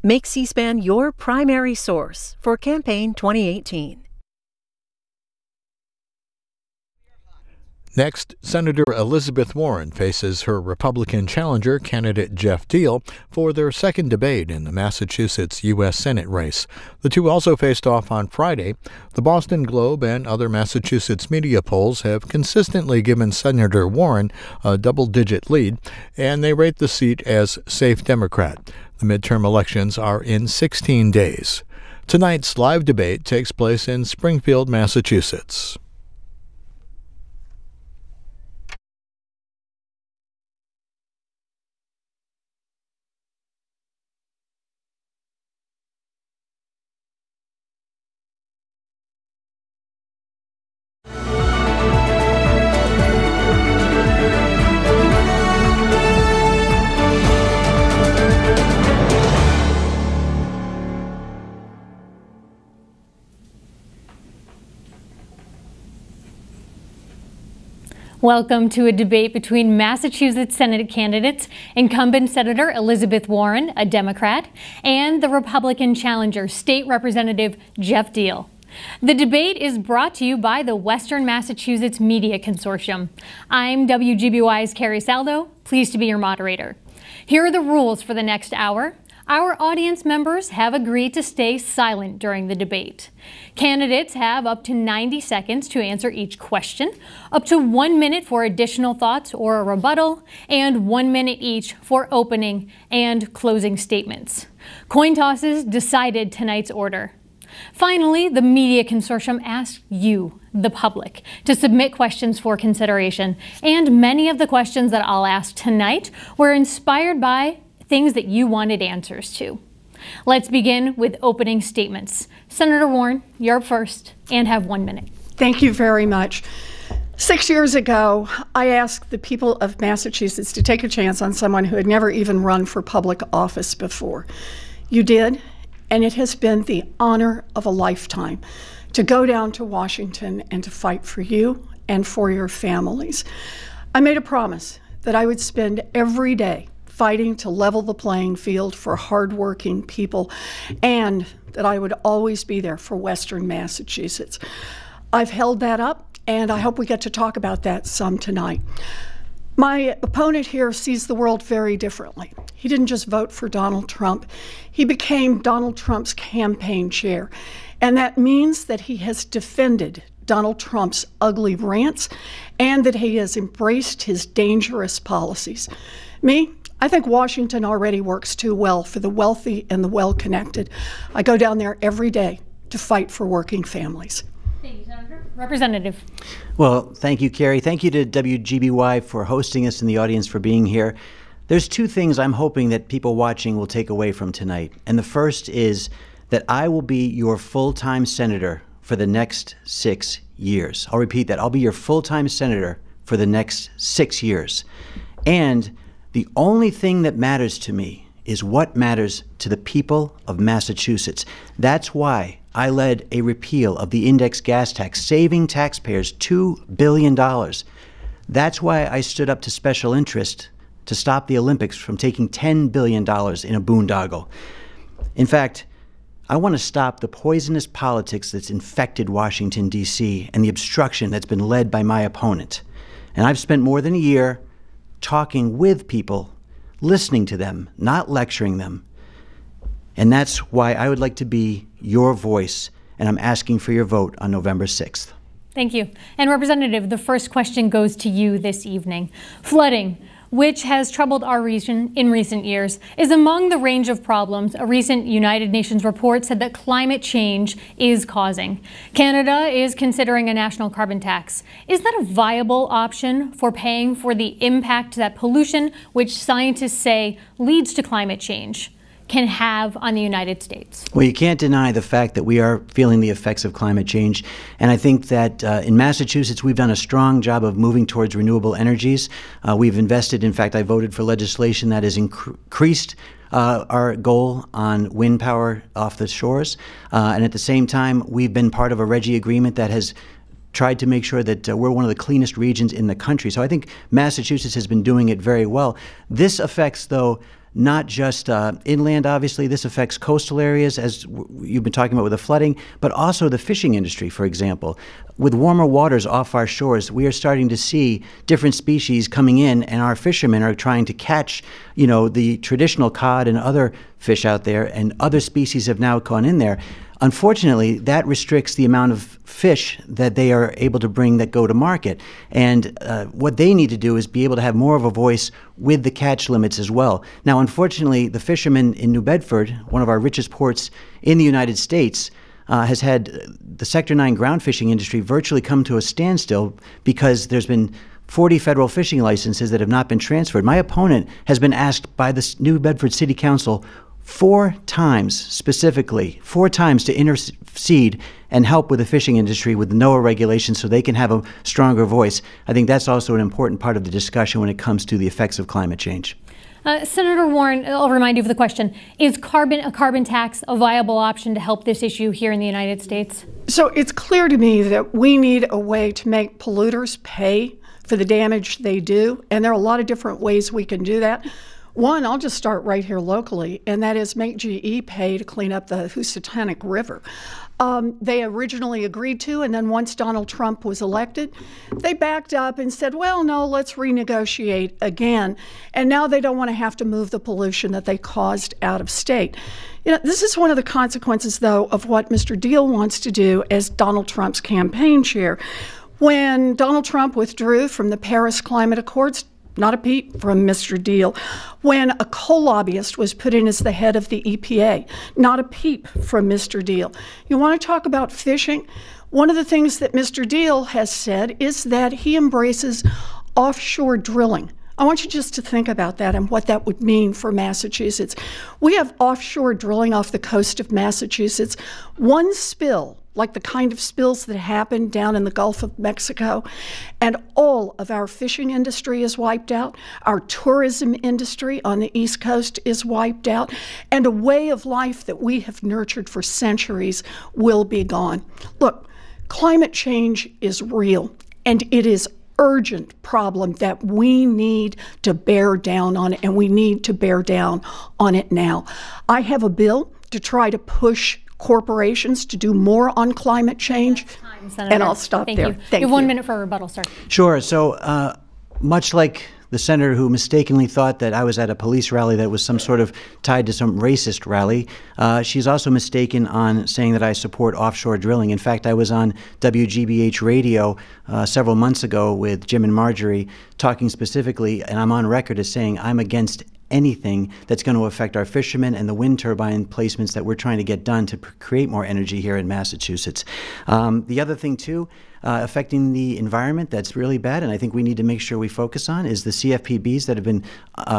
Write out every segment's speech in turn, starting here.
Make C-SPAN your primary source for campaign 2018. Next, Senator Elizabeth Warren faces her Republican challenger, candidate Geoff Diehl, for their second debate in the Massachusetts U.S. Senate race. The two also faced off on Friday. The Boston Globe and other Massachusetts media polls have consistently given Senator Warren a double-digit lead, and they rate the seat as safe Democrat. The midterm elections are in 16 days. Tonight's live debate takes place in Springfield, Massachusetts. Welcome to a debate between Massachusetts Senate candidates, incumbent Senator Elizabeth Warren, a Democrat, and the Republican challenger, State Representative Geoff Diehl. The debate is brought to you by the Western Massachusetts Media Consortium. I'm WGBY's Carrie Saldo, pleased to be your moderator. Here are the rules for the next hour. Our audience members have agreed to stay silent during the debate. Candidates have up to 90 seconds to answer each question, up to 1 minute for additional thoughts or a rebuttal, and 1 minute each for opening and closing statements. Coin tosses decided tonight's order. Finally, the Media Consortium asked you, the public, to submit questions for consideration, and many of the questions that I'll ask tonight were inspired by things that you wanted answers to. Let's begin with opening statements. Senator Warren, you're up first and have 1 minute. Thank you very much. 6 years ago, I asked the people of Massachusetts to take a chance on someone who had never even run for public office before. You did, and it has been the honor of a lifetime to go down to Washington and to fight for you and for your families. I made a promise that I would spend every day fighting to level the playing field for hardworking people, and that I would always be there for Western Massachusetts. I've held that up, and I hope we get to talk about that some tonight. My opponent here sees the world very differently. He didn't just vote for Donald Trump. He became Donald Trump's campaign chair, and that means that he has defended Donald Trump's ugly rants and that he has embraced his dangerous policies. Me, I think Washington already works too well for the wealthy and the well-connected. I go down there every day to fight for working families. Thank you, Senator. Representative. Well, thank you, Carrie. Thank you to WGBY for hosting us and the audience for being here. There's two things I'm hoping that people watching will take away from tonight. And the first is that I will be your full-time senator for the next 6 years. I'll repeat that. I'll be your full-time senator for the next 6 years. And the only thing that matters to me is what matters to the people of Massachusetts. That's why I led a repeal of the index gas tax, saving taxpayers $2 billion. That's why I stood up to special interest to stop the Olympics from taking $10 billion in a boondoggle. In fact, I want to stop the poisonous politics that's infected Washington, D.C., and the obstruction that's been led by my opponent. And I've spent more than a year talking with people, listening to them, not lecturing them. And that's why I would like to be your voice, and I'm asking for your vote on November 6th. Thank you. And Representative, the first question goes to you this evening. Flooding, which has troubled our region in recent years, is among the range of problems a recent United Nations report said that climate change is causing. Canada is considering a national carbon tax. Is that a viable option for paying for the impact that pollution, which scientists say leads to climate change, can have on the United States? Well, you can't deny the fact that we are feeling the effects of climate change. And I think that in Massachusetts, we've done a strong job of moving towards renewable energies. We've invested, in fact, I voted for legislation that has increased our goal on wind power off the shores. And at the same time, we've been part of a RGGI agreement that has tried to make sure that we're one of the cleanest regions in the country. So I think Massachusetts has been doing it very well. This affects, though, not just inland, obviously. This affects coastal areas, as you've been talking about with the flooding, but also the fishing industry, for example. With warmer waters off our shores, we are starting to see different species coming in, and our fishermen are trying to catch, the traditional cod and other fish out there, and other species have now gone in there. Unfortunately, that restricts the amount of fish that they are able to bring that go to market. And what they need to do is be able to have more of a voice with the catch limits as well. Now, unfortunately, the fishermen in New Bedford, one of our richest ports in the United States, has had the Sector 9 ground fishing industry virtually come to a standstill because there's been 40 federal fishing licenses that have not been transferred. My opponent has been asked by the New Bedford City Council 4 times to intercede and help with the fishing industry with NOAA regulations so they can have a stronger voice. I think that's also an important part of the discussion when it comes to the effects of climate change. Senator Warren, I'll remind you of the question. Is a carbon tax a viable option to help this issue here in the United States? So it's clear to me that we need a way to make polluters pay for the damage they do, and there are a lot of different ways we can do that. One, I'll just start right here locally, and that is make GE pay to clean up the Housatonic River. They originally agreed to, and then once Donald Trump was elected, they backed up and said, well, no, let's renegotiate again. And now they don't want to have to move the pollution that they caused out of state. This is one of the consequences, though, of what Mr. Diehl wants to do as Donald Trump's campaign chair. When Donald Trump withdrew from the Paris Climate Accords, not a peep from Mr. Diehl. When a coal lobbyist was put in as the head of the EPA, not a peep from Mr. Diehl. You want to talk about fishing? One of the things that Mr. Diehl has said is that he embraces offshore drilling. I want you just to think about that and what that would mean for Massachusetts. We have offshore drilling off the coast of Massachusetts. One spill, like the kind of spills that happened down in the Gulf of Mexico, and all of our fishing industry is wiped out. Our tourism industry on the East Coast is wiped out, and a way of life that we have nurtured for centuries will be gone. Look, climate change is real, and it is urgent problem that we need to bear down on it, and we need to bear down on it now. I have a bill to try to push corporations to do more on climate change, and I'll stop there. Thank you. You have 1 minute for a rebuttal, sir. Sure. So much like the senator who mistakenly thought that I was at a police rally that was some sort of tied to some racist rally, she's also mistaken on saying that I support offshore drilling. In fact, I was on WGBH radio several months ago with Jim and Marjorie talking specifically, and I'm on record as saying I'm against anything that's going to affect our fishermen and the wind turbine placements that we're trying to get done to create more energy here in Massachusetts. The other thing, too, affecting the environment that's really bad, and I think we need to make sure we focus on, is the CFPBs that have been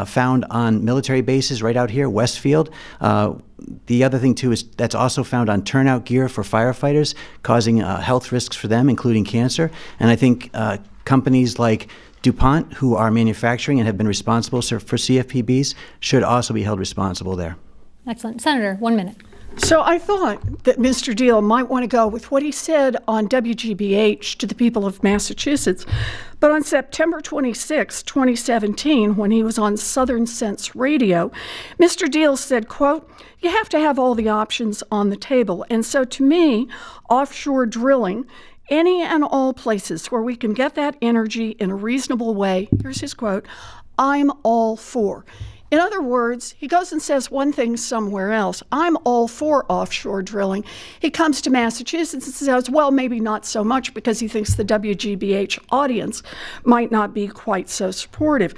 found on military bases right out here, Westfield. The other thing, too, is that's also found on turnout gear for firefighters, causing health risks for them, including cancer. And I think companies like DuPont, who are manufacturing and have been responsible for CFPBs, should also be held responsible there. Excellent. Senator, 1 minute. So I thought that Mr. Diehl might want to go with what he said on WGBH to the people of Massachusetts. But on September 26, 2017, when he was on Southern Sense Radio, Mr. Diehl said, quote, "You have to have all the options on the table. And so to me, offshore drilling, any and all places where we can get that energy in a reasonable way," here's his quote, "I'm all for." In other words, he goes and says one thing somewhere else. I'm all for offshore drilling. He comes to Massachusetts and says, well, maybe not so much, because he thinks the WGBH audience might not be quite so supportive.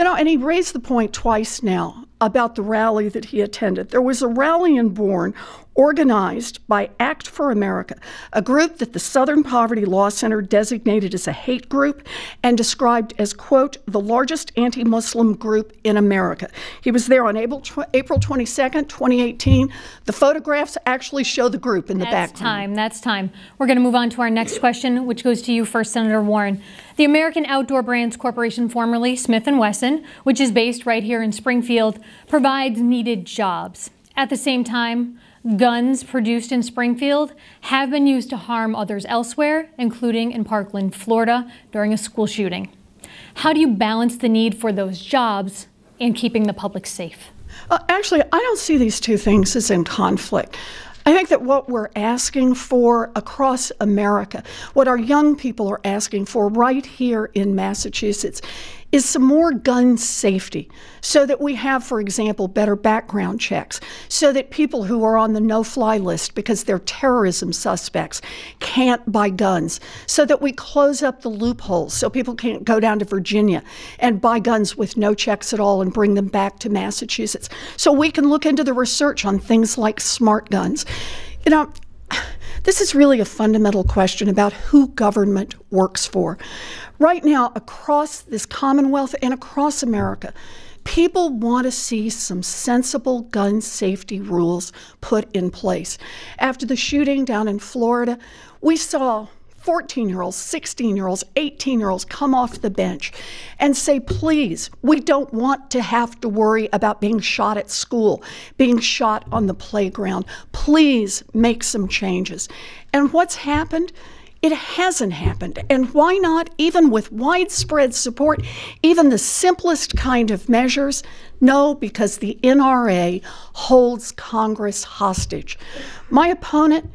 And he raised the point twice now about the rally that he attended. There was a rally in Bourne organized by Act for America, a group that the Southern Poverty Law Center designated as a hate group and described as, quote, the largest anti-Muslim group in America. He was there on April 22nd, 2018. The photographs actually show the group in the background. That's time. We're going to move on to our next question, which goes to you first, Senator Warren. The American Outdoor Brands Corporation, formerly Smith & Wesson, which is based right here in Springfield, provides needed jobs. At the same time, guns produced in Springfield have been used to harm others elsewhere, including in Parkland, Florida, during a school shooting. How do you balance the need for those jobs and keeping the public safe? Actually, I don't see these two things as in conflict. I think that what we're asking for across America, what our young people are asking for right here in Massachusetts, is some more gun safety so that we have, for example, better background checks, so that people who are on the no-fly list because they're terrorism suspects can't buy guns, so that we close up the loopholes so people can't go down to Virginia and buy guns with no checks at all and bring them back to Massachusetts, so we can look into the research on things like smart guns. You know, this is really a fundamental question about who government works for. Right now, across this Commonwealth and across America, people want to see some sensible gun safety rules put in place. After the shooting down in Florida, we saw 14-year-olds, 16-year-olds, 18-year-olds come off the bench and say, please, we don't want to have to worry about being shot at school, being shot on the playground. Please make some changes. And what's happened? It hasn't happened. And why not? Even with widespread support, even the simplest kind of measures? No, because the NRA holds Congress hostage. My opponent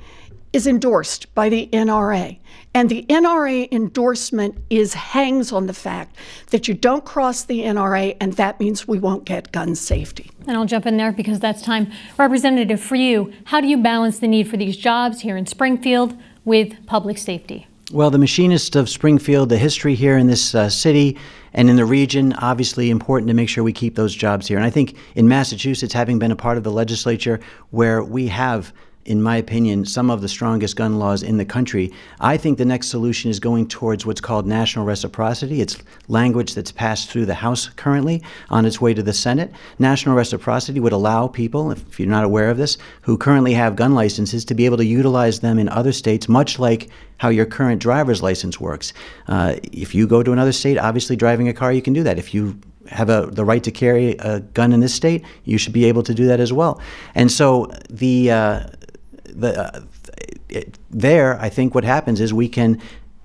is endorsed by the NRA. And the NRA endorsement hangs on the fact that you don't cross the NRA, and that means we won't get gun safety. And I'll jump in there because that's time. Representative, for you, how do you balance the need for these jobs here in Springfield with public safety? Well, the machinist of Springfield, the history here in this city and in the region, obviously important to make sure we keep those jobs here. And I think in Massachusetts, having been a part of the legislature where we have, in my opinion, some of the strongest gun laws in the country, I think the next solution is going towards what's called national reciprocity. It's language that's passed through the House currently on its way to the Senate. National reciprocity would allow people, if you're not aware of this, who currently have gun licenses to be able to utilize them in other states, much like how your current driver's license works. If you go to another state, obviously driving a car, you can do that. If you have the right to carry a gun in this state, you should be able to do that as well. And so there, I think what happens is we can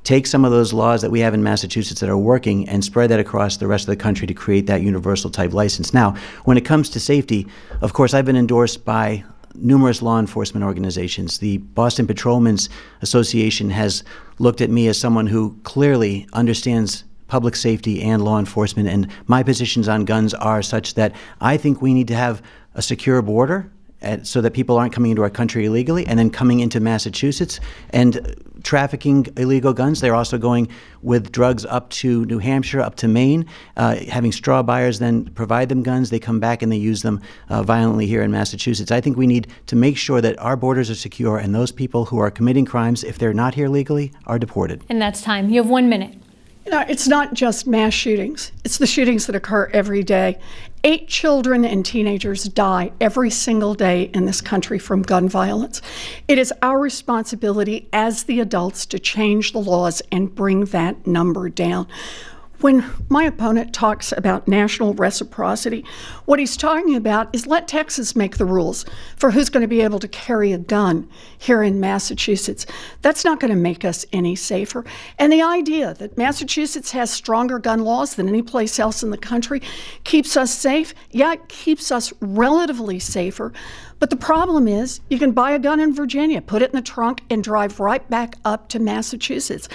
take some of those laws that we have in Massachusetts that are working and spread that across the rest of the country to create that universal type license. Now, when it comes to safety, of course, I've been endorsed by numerous law enforcement organizations. The Boston Patrolmen's Association has looked at me as someone who clearly understands public safety and law enforcement, and my positions on guns are such that I think we need to have a secure border so that people aren't coming into our country illegally and then coming into Massachusetts and trafficking illegal guns. They're also going with drugs up to New Hampshire, up to Maine, having straw buyers then provide them guns. They come back and they use them violently here in Massachusetts. I think we need to make sure that our borders are secure and those people who are committing crimes, if they're not here legally, are deported. And that's time. You have 1 minute. You know, it's not just mass shootings. It's the shootings that occur every day. 8 children and teenagers die every single day in this country from gun violence. It is our responsibility as the adults to change the laws and bring that number down. When my opponent talks about national reciprocity, what he's talking about is let Texas make the rules for who's going to be able to carry a gun here in Massachusetts. That's not going to make us any safer. And the idea that Massachusetts has stronger gun laws than any place else in the country keeps us safe. Yeah, it keeps us relatively safer. But the problem is you can buy a gun in Virginia, put it in the trunk, and drive right back up to Massachusetts.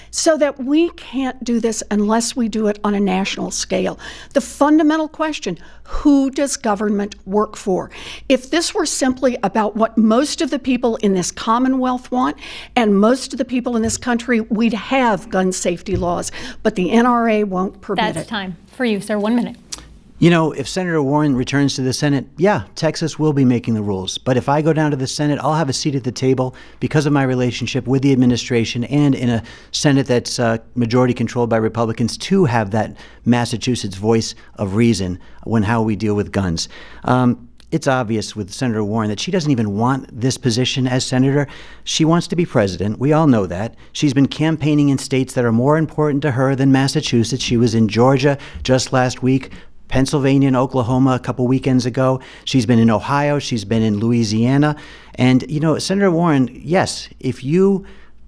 So that we can't do this unless we do it on a national scale. The fundamental question, who does government work for? If this were simply about what most of the people in this Commonwealth want, and most of the people in this country, we'd have gun safety laws, but the NRA won't permit it. That's time. For you, sir, 1 minute. You know, if Senator Warren returns to the Senate, yeah, Texas will be making the rules. But if I go down to the Senate, I'll have a seat at the table because of my relationship with the administration and in a Senate that's majority controlled by Republicans to have that Massachusetts voice of reason when how we deal with guns. It's obvious with Senator Warren that she doesn't even want this position as senator. She wants to be president. We all know that. She's been campaigning in states that are more important to her than Massachusetts. She was in Georgia just last week, Pennsylvania and Oklahoma a couple weekends ago. She's been in Ohio. She's been in Louisiana. And, you know, Senator Warren, yes, if you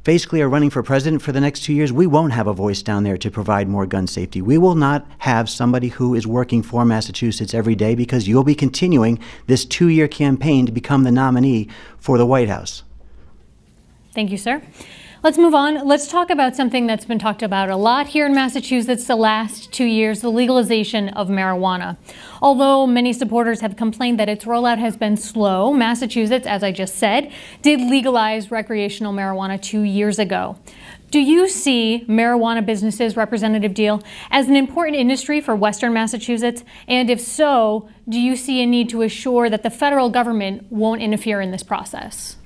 basically are running for president for the next 2 years, we won't have a voice down there to provide more gun safety. We will not have somebody who is working for Massachusetts every day, because you'll be continuing this 2-year campaign to become the nominee for the White House. Thank you, sir. Let's move on. Let's talk about something that's been talked about a lot here in Massachusetts the last 2 years, the legalization of marijuana. Although many supporters have complained that its rollout has been slow, Massachusetts, as I just said, did legalize recreational marijuana 2 years ago. Do you see marijuana businesses, Representative Diehl, as an important industry for Western Massachusetts? And if so, do you see a need to assure that the federal government won't interfere in this process?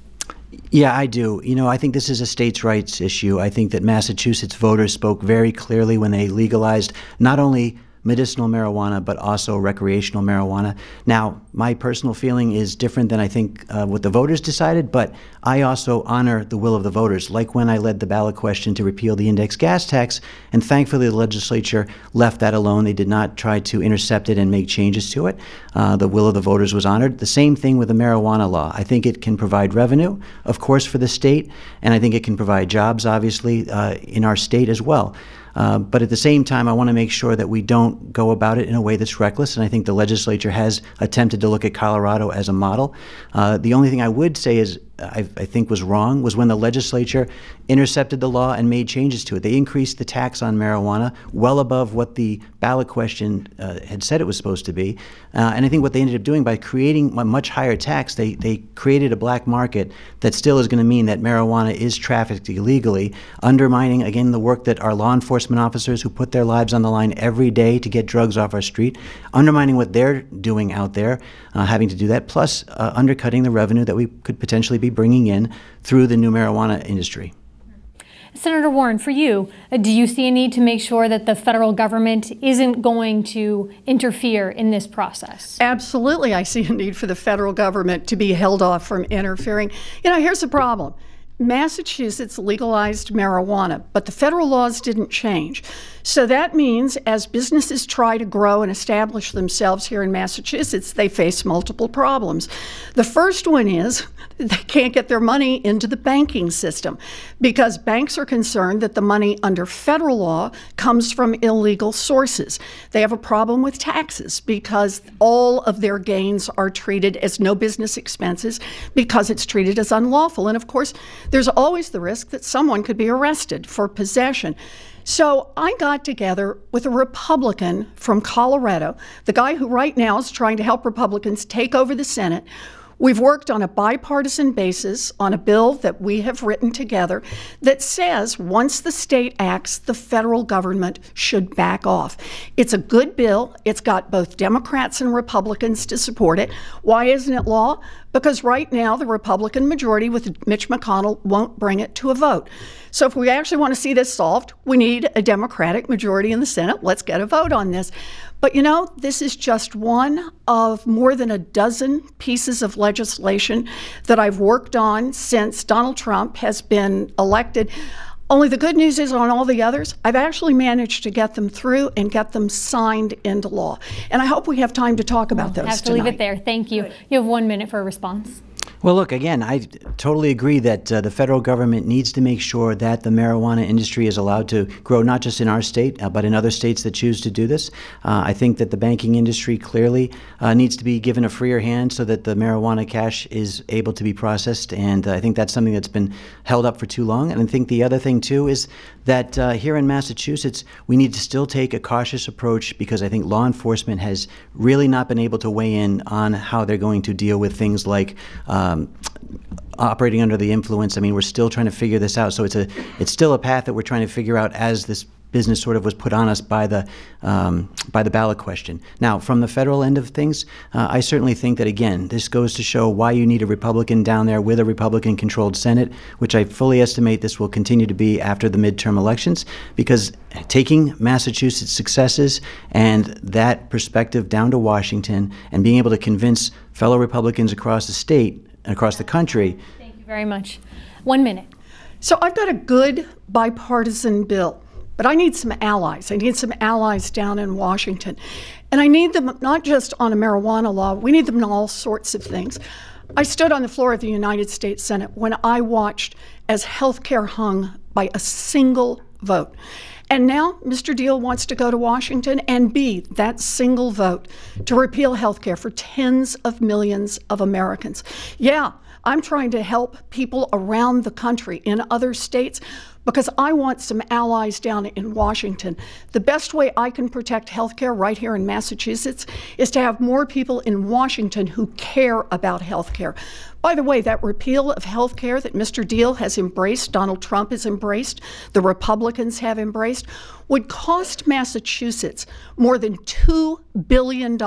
Yeah, I do. You know, I think this is a states' rights issue. I think that Massachusetts voters spoke very clearly when they legalized not only medicinal marijuana, but also recreational marijuana. Now, my personal feeling is different than I think what the voters decided, but I also honor the will of the voters, like when I led the ballot question to repeal the index gas tax, and thankfully the legislature left that alone. They did not try to intercept it and make changes to it. The will of the voters was honored. The same thing with the marijuana law. I think it can provide revenue, of course, for the state, and I think it can provide jobs, obviously, in our state as well. But at the same time, I want to make sure that we don't go about it in a way that's reckless, and I think the legislature has attempted to look at Colorado as a model. The only thing I would say is I think was wrong was when the legislature intercepted the law and made changes to it. They increased the tax on marijuana well above what the ballot question had said it was supposed to be. And I think what they ended up doing by creating a much higher tax, they created a black market that still is going to mean that marijuana is trafficked illegally, undermining, again, the work that our law enforcement officers who put their lives on the line every day to get drugs off our street, undermining what they're doing out there, having to do that, plus undercutting the revenue that we could potentially be bringing in through the new marijuana industry. Senator Warren, for you, do you see a need to make sure that the federal government isn't going to interfere in this process? Absolutely, I see a need for the federal government to be held off from interfering. You know, here's the problem. Massachusetts legalized marijuana, but the federal laws didn't change. So that means as businesses try to grow and establish themselves here in Massachusetts, they face multiple problems. The first one is they can't get their money into the banking system because banks are concerned that the money under federal law comes from illegal sources. They have a problem with taxes because all of their gains are treated as no business expenses because it's treated as unlawful. And of course, there's always the risk that someone could be arrested for possession. So I got together with a Republican from Colorado, the guy who right now is trying to help Republicans take over the Senate. We've worked on a bipartisan basis on a bill that we have written together that says once the state acts, the federal government should back off. It's a good bill. It's got both Democrats and Republicans to support it. Why isn't it law? Because right now the Republican majority with Mitch McConnell won't bring it to a vote. So if we actually want to see this solved, we need a Democratic majority in the Senate. Let's get a vote on this. But you know, this is just one of more than a dozen pieces of legislation that I've worked on since Donald Trump has been elected. Only the good news is on all the others, I've actually managed to get them through and get them signed into law. And I hope we have time to talk about those tonight. Have to leave it there. Thank you. You have 1 minute for a response. Well, look, again, I totally agree that the federal government needs to make sure that the marijuana industry is allowed to grow not just in our state, but in other states that choose to do this. I think that the banking industry clearly needs to be given a freer hand so that the marijuana cash is able to be processed, and I think that's something that's been held up for too long. And I think the other thing, too, is that here in Massachusetts, we need to still take a cautious approach because I think law enforcement has really not been able to weigh in on how they're going to deal with things like operating under the influence. I mean, we're still trying to figure this out. So it's still a path that we're trying to figure out as this business sort of was put on us by the ballot question. Now, from the federal end of things, I certainly think that, again, this goes to show why you need a Republican down there with a Republican-controlled Senate, which I fully estimate this will continue to be after the midterm elections, because taking Massachusetts' successes and that perspective down to Washington and being able to convince fellow Republicans across the state and across the country. Thank you very much. 1 minute. So I've got a good bipartisan bill. But I need some allies. I need some allies down in Washington. And I need them not just on a marijuana law, we need them on all sorts of things. I stood on the floor of the United States Senate when I watched as health care hung by a single vote. And now Mr. Diehl wants to go to Washington and be that single vote to repeal health care for tens of millions of Americans. Yeah, I'm trying to help people around the country in other states because I want some allies down in Washington. The best way I can protect health care right here in Massachusetts is to have more people in Washington who care about health care. By the way, that repeal of health care that Mr. Diehl has embraced, Donald Trump has embraced, the Republicans have embraced, would cost Massachusetts more than $2 billion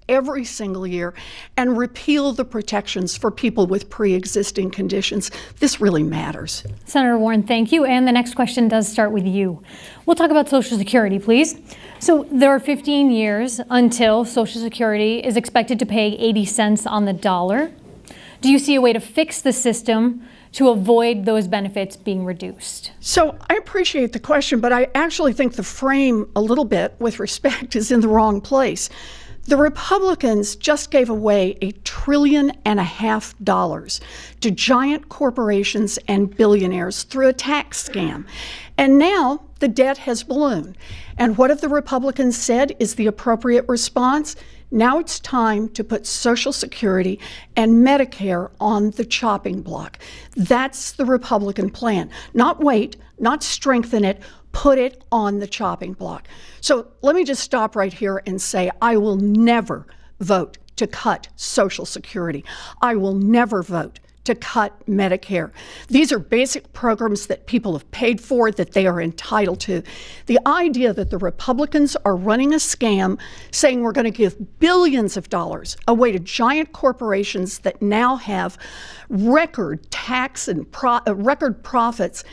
every single year and repeal the protections for people with pre-existing conditions. This really matters. Senator Warren, thank you. And the next question does start with you. We'll talk about Social Security, please. So there are 15 years until Social Security is expected to pay 80 cents on the dollar. Do you see a way to fix the system to avoid those benefits being reduced? So I appreciate the question, but I actually think the frame a little bit, with respect, is in the wrong place. The Republicans just gave away $1.5 trillion to giant corporations and billionaires through a tax scam. And now the debt has ballooned. And what have the Republicans said is the appropriate response? Now it's time to put Social Security and Medicare on the chopping block. That's the Republican plan. Not wait, not strengthen it, put it on the chopping block. So let me just stop right here and say I will never vote to cut Social Security. I will never vote to cut Medicare. These are basic programs that people have paid for, that they are entitled to. The idea that the Republicans are running a scam saying we're going to give billions of dollars away to giant corporations that now have record tax and record profits,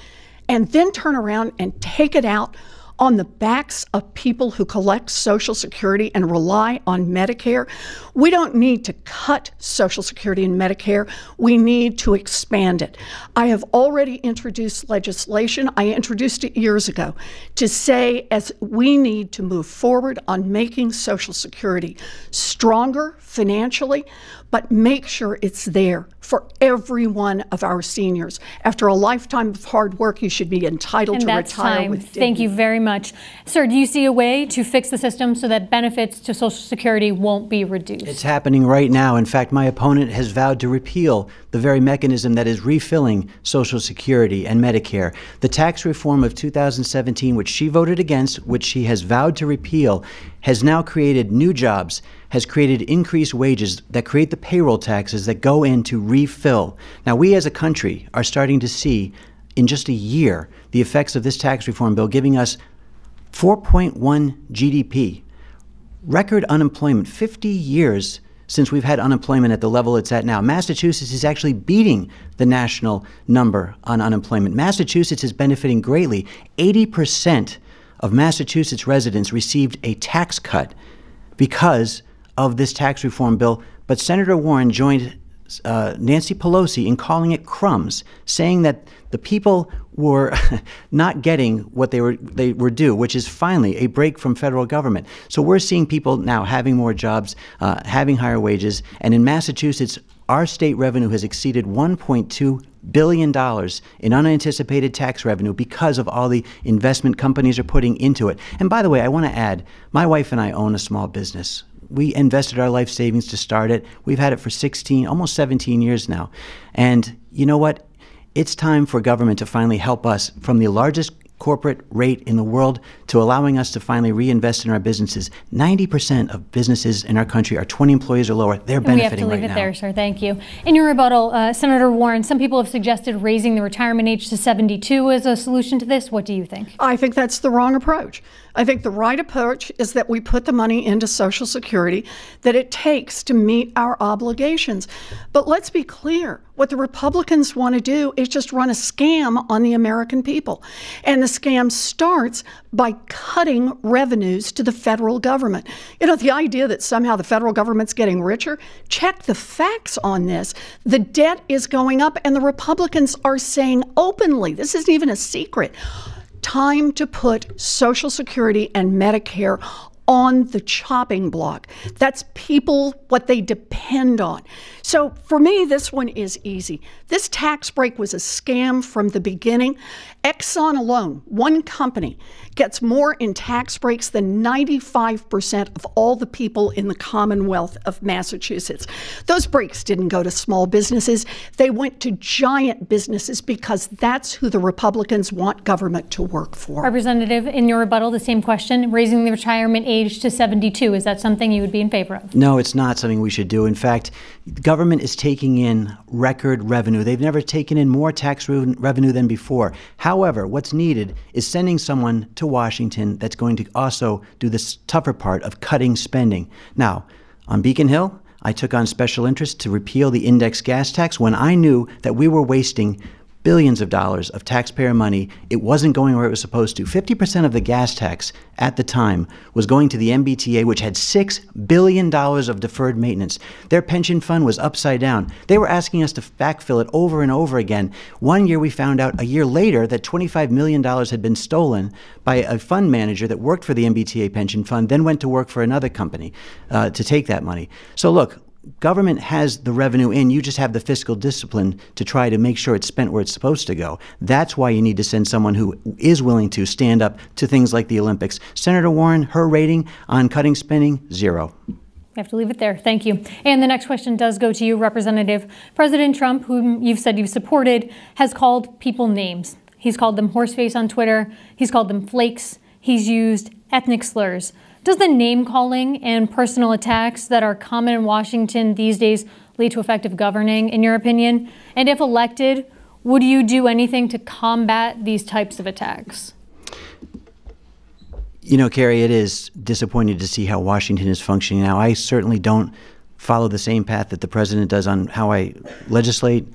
and then turn around and take it out on the backs of people who collect Social Security and rely on Medicare. We don't need to cut Social Security and Medicare. We need to expand it. I have already introduced legislation. I introduced it years ago to say as we need to move forward on making Social Security stronger financially, but make sure it's there for every one of our seniors. After a lifetime of hard work, you should be entitled to retire with dignity. Thank you very much. Sir, do you see a way to fix the system so that benefits to Social Security won't be reduced? It's happening right now. In fact, my opponent has vowed to repeal the very mechanism that is refilling Social Security and Medicare. The tax reform of 2017, which she voted against, which she has vowed to repeal, has now created new jobs, has created increased wages that create the payroll taxes that go in to refill. Now, we as a country are starting to see in just a year the effects of this tax reform bill, giving us 4.1 GDP, record unemployment, 50 years since we've had unemployment at the level it's at now. Massachusetts is actually beating the national number on unemployment. Massachusetts is benefiting greatly. 80% of Massachusetts residents received a tax cut because of this tax reform bill. But Senator Warren joined Nancy Pelosi in calling it crumbs, saying that the people were not getting what they were due, which is finally a break from federal government. So we're seeing people now having more jobs, having higher wages, and in Massachusetts, our state revenue has exceeded $1.2 billion in unanticipated tax revenue because of all the investment companies are putting into it. And by the way, I want to add, my wife and I own a small business. We invested our life savings to start it. We've had it for 16, almost 17 years now. And you know what? It's time for government to finally help us from the largest corporate rate in the world to allowing us to finally reinvest in our businesses. 90% of businesses in our country are 20 employees or lower. They're benefiting right now. We have to leave it there, sir. Thank you. In your rebuttal, Senator Warren, some people have suggested raising the retirement age to 72 as a solution to this. What do you think? I think that's the wrong approach. I think the right approach is that we put the money into Social Security that it takes to meet our obligations. But let's be clear, what the Republicans want to do is just run a scam on the American people. And the scam starts by cutting revenues to the federal government. You know, the idea that somehow the federal government's getting richer, check the facts on this. The debt is going up, and the Republicans are saying openly, this isn't even a secret, time to put Social Security and Medicare on the chopping block. That's people, what they depend on. So for me, this one is easy. This tax break was a scam from the beginning. Exxon alone, one company, gets more in tax breaks than 95% of all the people in the Commonwealth of Massachusetts. Those breaks didn't go to small businesses. They went to giant businesses because that's who the Republicans want government to work for. Representative, in your rebuttal, the same question, raising the retirement age to 72. Is that something you would be in favor of? No, it's not something we should do. In fact, government is taking in record revenue. They've never taken in more tax revenue than before. However, what's needed is sending someone to Washington that's going to also do this tougher part of cutting spending. Now, on Beacon Hill, I took on special interest to repeal the index gas tax when I knew that we were wasting billions of dollars of taxpayer money. It wasn't going where it was supposed to. 50% of the gas tax at the time was going to the MBTA, which had $6 billion of deferred maintenance. Their pension fund was upside down. They were asking us to backfill it over and over again. One year we found out a year later that $25 million had been stolen by a fund manager that worked for the MBTA pension fund, then went to work for another company to take that money. So look, government has the revenue in. You just have the fiscal discipline to try to make sure it's spent where it's supposed to go. That's why you need to send someone who is willing to stand up to things like the Olympics. Senator Warren, her rating on cutting spending, 0. We have to leave it there. Thank you. And the next question does go to you, Representative. President Trump, whom you've said you've supported, has called people names. He's called them horseface on Twitter. He's called them flakes. He's used ethnic slurs. Does the name-calling and personal attacks that are common in Washington these days lead to effective governing, in your opinion? And if elected, would you do anything to combat these types of attacks? You know, Carrie, it is disappointing to see how Washington is functioning now. I certainly don't follow the same path that the president does on how I legislate,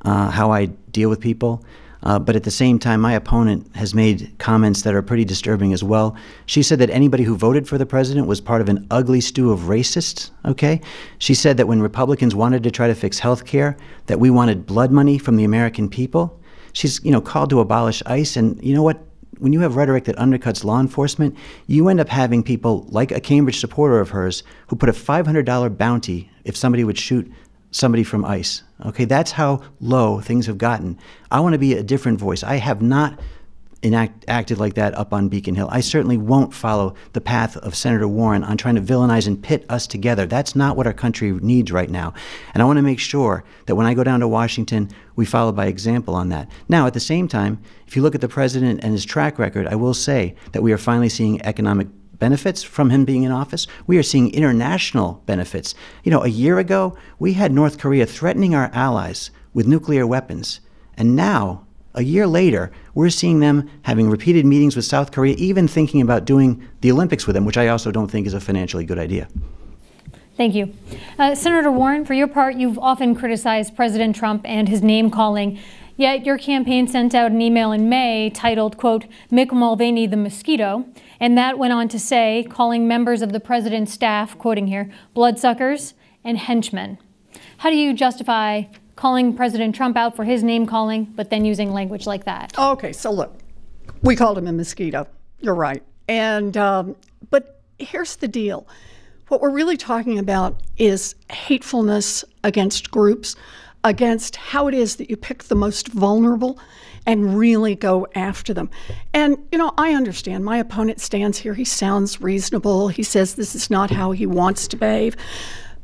how I deal with people. But at the same time, my opponent has made comments that are pretty disturbing as well. She said that anybody who voted for the president was part of an ugly stew of racists, okay? She said that when Republicans wanted to try to fix health care, that we wanted blood money from the American people. She's, called to abolish ICE. And you know what? When you have rhetoric that undercuts law enforcement, you end up having people like a Cambridge supporter of hers who put a $500 bounty if somebody would shoot somebody from ICE. Okay, that's how low things have gotten. I want to be a different voice. I have not acted like that up on Beacon Hill. I certainly won't follow the path of Senator Warren on trying to villainize and pit us together. That's not what our country needs right now. And I want to make sure that when I go down to Washington, we follow by example on that. Now, at the same time, if you look at the president and his track record, I will say that we are finally seeing economic benefits from him being in office. We are seeing international benefits. A year ago, we had North Korea threatening our allies with nuclear weapons. And now, a year later, we're seeing them having repeated meetings with South Korea, even thinking about doing the Olympics with them, which I also don't think is a financially good idea. Thank you. Senator Warren, for your part, you've often criticized President Trump and his name-calling. Yet your campaign sent out an email in May titled, quote, Mick Mulvaney the Mosquito, and that went on to say, calling members of the president's staff, quoting here, bloodsuckers and henchmen. How do you justify calling President Trump out for his name-calling, but then using language like that? Okay, so look, we called him a mosquito. You're right. And but here's the deal. What we're really talking about is hatefulness against groups, against how it is that you pick the most vulnerable and really go after them. And, I understand my opponent stands here. He sounds reasonable. He says this is not how he wants to behave.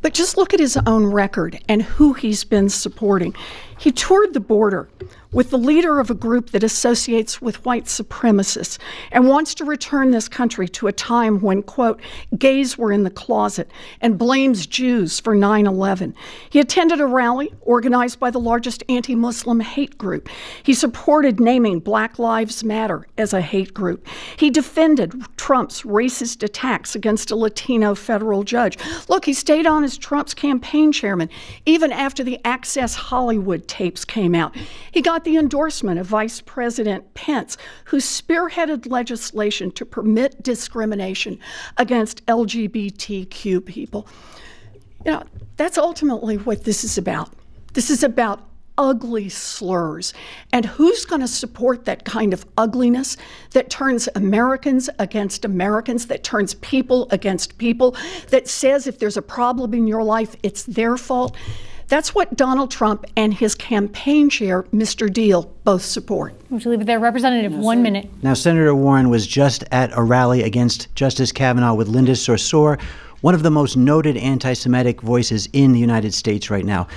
But just look at his own record and who he's been supporting. He toured the border with the leader of a group that associates with white supremacists and wants to return this country to a time when, quote, gays were in the closet, and blames Jews for 9/11. He attended a rally organized by the largest anti-Muslim hate group. He supported naming Black Lives Matter as a hate group. He defended Trump's racist attacks against a Latino federal judge. Look, he stayed on as Trump's campaign chairman even after the Access Hollywood tapes came out. He got the endorsement of Vice President Pence, who spearheaded legislation to permit discrimination against LGBTQ people. That's ultimately what this is about. This is about ugly slurs. And who's going to support that kind of ugliness that turns Americans against Americans, that turns people against people, that says if there's a problem in your life, it's their fault? That's what Donald Trump and his campaign chair, Mr. Diehl, both support. Would you leave it there? Representative, 1 minute. Now, Senator Warren was just at a rally against Justice Kavanaugh with Linda Sarsour, one of the most noted anti-Semitic voices in the United States right now.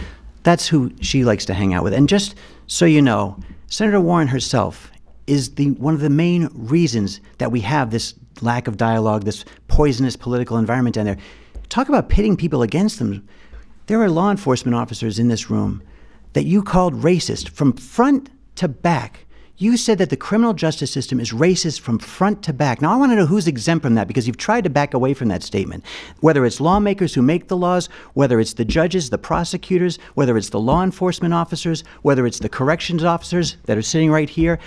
That's who she likes to hang out with. And just so you know, Senator Warren herself is one of the main reasons that we have this lack of dialogue, this poisonous political environment down there. Talk about pitting people against them. There are law enforcement officers in this room that you called racist from front to back. You said that the criminal justice system is racist from front to back. Now, I want to know who's exempt from that, because you've tried to back away from that statement. Whether it's lawmakers who make the laws, whether it's the judges, the prosecutors, whether it's the law enforcement officers, whether it's the corrections officers that are sitting right here,